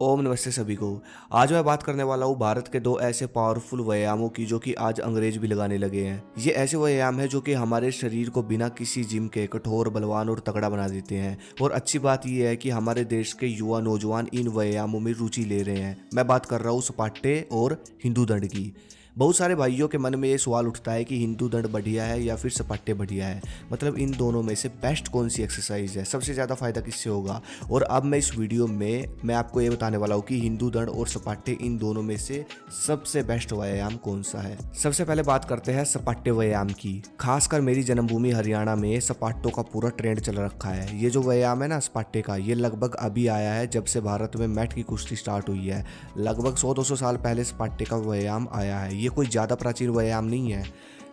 ओम नमस्ते सभी को। आज मैं बात करने वाला हूँ भारत के दो ऐसे पावरफुल व्यायामों की जो कि आज अंग्रेज भी लगाने लगे हैं। ये ऐसे व्यायाम है जो कि हमारे शरीर को बिना किसी जिम के कठोर, बलवान और तगड़ा बना देते हैं। और अच्छी बात यह है कि हमारे देश के युवा नौजवान इन व्यायामों में रुचि ले रहे हैं। मैं बात कर रहा हूँ सपाटे और हिंदू दंड की। बहुत सारे भाइयों के मन में ये सवाल उठता है कि हिंदू दंड बढ़िया है या फिर सपाटे बढ़िया है। मतलब इन दोनों में से बेस्ट कौन सी एक्सरसाइज है, सबसे ज़्यादा फायदा किससे होगा। और अब मैं इस वीडियो में मैं आपको ये बताने वाला हूँ कि हिंदू दंड और सपाटे इन दोनों में से सबसे बेस्ट व्यायाम कौन सा है। सबसे पहले बात करते हैं सपाटे व्यायाम की। खासकर मेरी जन्मभूमि हरियाणा में सपाटों का पूरा ट्रेंड चल रखा है। ये जो व्यायाम है ना सपाटे का, ये लगभग अभी आया है जब से भारत में मैट की कुश्ती स्टार्ट हुई है। लगभग 100-200 साल पहले सपाटे का व्यायाम आया है। ये कोई ज़्यादा प्राचीन व्यायाम नहीं है।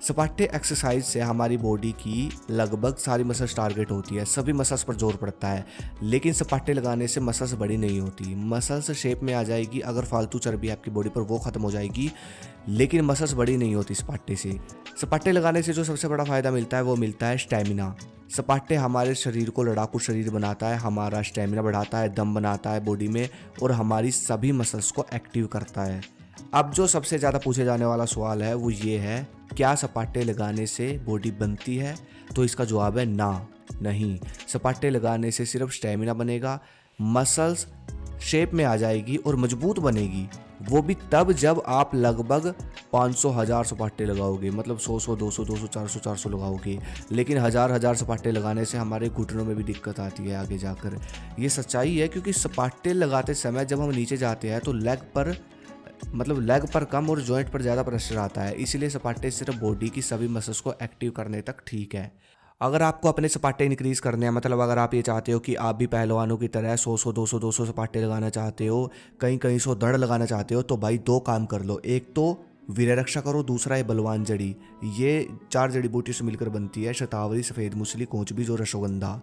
सपाटे एक्सरसाइज से हमारी बॉडी की लगभग सारी मसल्स टारगेट होती है, सभी मसल्स पर जोर पड़ता है। लेकिन सपाटे लगाने से मसल्स बड़ी नहीं होती, मसल्स शेप में आ जाएगी। अगर फालतू चर्बी आपकी बॉडी पर वो खत्म हो जाएगी, लेकिन मसल्स बड़ी नहीं होती सपाटे से। सपाटे लगाने से जो सबसे बड़ा फायदा मिलता है वो मिलता है स्टैमिना। सपाटे हमारे शरीर को लड़ाकू शरीर बनाता है, हमारा स्टैमिना बढ़ाता है, दम बनाता है बॉडी में और हमारी सभी मसल्स को एक्टिव करता है। अब जो सबसे ज़्यादा पूछे जाने वाला सवाल है वो ये है, क्या सपाटे लगाने से बॉडी बनती है? तो इसका जवाब है ना, नहीं। सपाटे लगाने से सिर्फ स्टैमिना बनेगा, मसल्स शेप में आ जाएगी और मजबूत बनेगी। वो भी तब जब आप लगभग 500-1000 सपाटे लगाओगे, मतलब 100-100, 200, 400 लगाओगे। लेकिन हज़ार सपाटे लगाने से हमारे घुटनों में भी दिक्कत आती है आगे जाकर। ये सच्चाई है, क्योंकि सपाटे लगाते समय जब हम नीचे जाते हैं तो लेग पर कम और जॉइंट पर ज़्यादा प्रेशर आता है। इसीलिए सपाटे सिर्फ बॉडी की सभी मसल्स को एक्टिव करने तक ठीक है। अगर आपको अपने सपाटे इंक्रीज़ करने हैं, मतलब अगर आप ये चाहते हो कि आप भी पहलवानों की तरह 100-100, 200-200 सपाटे लगाना चाहते हो, कहीं 100 दंड लगाना चाहते हो, तो भाई दो काम कर लो। एक तो वीर्य रक्षा करो, दूसरा है बलवान जड़ी। ये 4 जड़ी बूटी से मिलकर बनती है शतावरी, सफ़ेद मूसली, कोंच बीज और अश्वगंधा।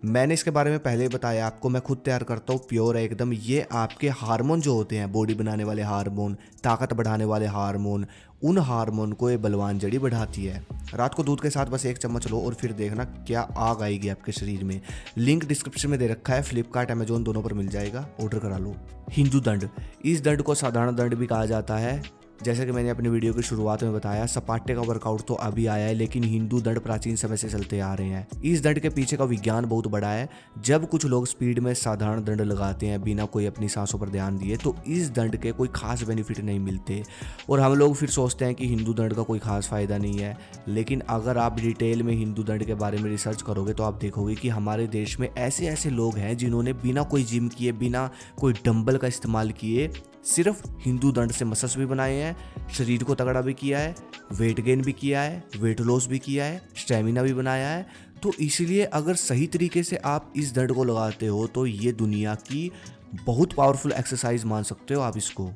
मैंने इसके बारे में पहले बताया आपको, मैं खुद तैयार करता हूँ, प्योर है एकदम। ये आपके हार्मोन जो होते हैं, बॉडी बनाने वाले हार्मोन, ताकत बढ़ाने वाले हार्मोन, उन हार्मोन को ये बलवान जड़ी बढ़ाती है। रात को दूध के साथ बस 1 चम्मच लो और फिर देखना क्या आग आएगी आपके शरीर में। लिंक डिस्क्रिप्शन में दे रखा है, फ्लिपकार्ट, अमेजोन दोनों पर मिल जाएगा, ऑर्डर करा लो। हिंदू दंड, इस दंड को साधारण दंड भी कहा जाता है। जैसे कि मैंने अपनी वीडियो की शुरुआत में बताया, सपाटे का वर्कआउट तो अभी आया है, लेकिन हिंदू दंड प्राचीन समय से चलते आ रहे हैं। इस दंड के पीछे का विज्ञान बहुत बड़ा है। जब कुछ लोग स्पीड में साधारण दंड लगाते हैं बिना कोई अपनी सांसों पर ध्यान दिए, तो इस दंड के कोई खास बेनिफिट नहीं मिलते और हम लोग फिर सोचते हैं कि हिंदू दंड का कोई खास फायदा नहीं है। लेकिन अगर आप डिटेल में हिंदू दंड के बारे में रिसर्च करोगे तो आप देखोगे कि हमारे देश में ऐसे ऐसे लोग हैं जिन्होंने बिना कोई जिम किए, बिना कोई डंबल का इस्तेमाल किए, सिर्फ हिंदू दंड से मसल्स भी बनाए हैं, शरीर को तगड़ा भी किया है, वेट गेन भी किया है, वेट लॉस भी किया है, स्टेमिना भी बनाया है। तो इसलिए अगर सही तरीके से आप इस दंड को लगाते हो तो ये दुनिया की बहुत पावरफुल एक्सरसाइज मान सकते हो आप इसको।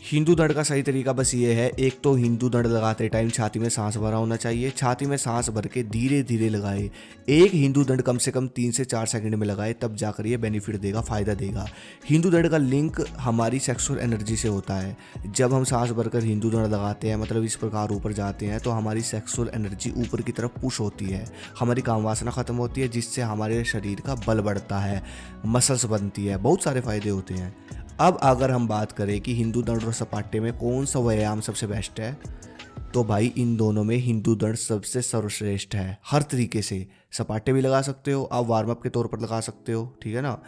हिंदू दंड का सही तरीका बस ये है, एक तो हिंदू दंड लगाते टाइम छाती में सांस भरा होना चाहिए। छाती में सांस भर के धीरे धीरे लगाए। एक हिंदू दंड कम से कम 3 से 4 सेकंड में लगाए, तब जाकर ये बेनिफिट देगा, फायदा देगा। हिंदू दंड का लिंक हमारी सेक्सुअल एनर्जी से होता है। जब हम सांस भरकर हिंदू दंड लगाते हैं, मतलब इस प्रकार ऊपर जाते हैं, तो हमारी सेक्सुअल एनर्जी ऊपर की तरफ पुश होती है, हमारी काम वासना खत्म होती है, जिससे हमारे शरीर का बल बढ़ता है, मसल्स बनती है, बहुत सारे फायदे होते हैं। अब अगर हम बात करें कि हिंदू दंड और सपाटे में कौन सा व्यायाम सबसे बेस्ट है, तो भाई इन दोनों में हिंदू दंड सबसे सर्वश्रेष्ठ है हर तरीके से। सपाटे भी लगा सकते हो आप, वार्म अप के तौर पर लगा सकते हो, ठीक है ना।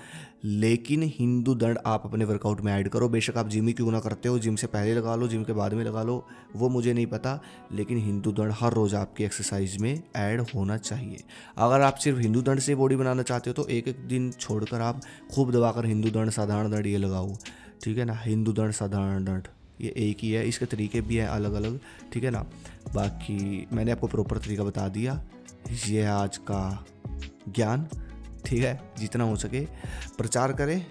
लेकिन हिंदू दंड आप अपने वर्कआउट में ऐड करो। बेशक आप जिम ही क्यों ना करते हो, जिम से पहले लगा लो, जिम के बाद में लगा लो, वो मुझे नहीं पता, लेकिन हिंदू दंड हर रोज़ आपकी एक्सरसाइज में ऐड होना चाहिए। अगर आप सिर्फ हिंदू दंड से बॉडी बनाना चाहते हो तो एक एक दिन छोड़कर आप खूब दबाकर हिंदू दंड, साधारण दंड ये लगाओ, ठीक है ना। हिंदू दंड, साधारण दंड ये एक ही है, इसके तरीके भी हैं अलग अलग, ठीक है ना। बाकी मैंने आपको प्रॉपर तरीका बता दिया। ये है आज का ज्ञान, ठीक है। जितना हो सके प्रचार करें,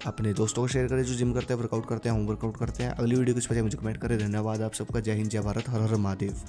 अपने दोस्तों को शेयर करें जो जिम करते हैं, वर्कआउट करते हैं, होम वर्कआउट करते हैं। अगली वीडियो कुछ बचे मुझे कमेंट करें। धन्यवाद आप सबका। जय हिंद, जय भारत, हर हर महादेव।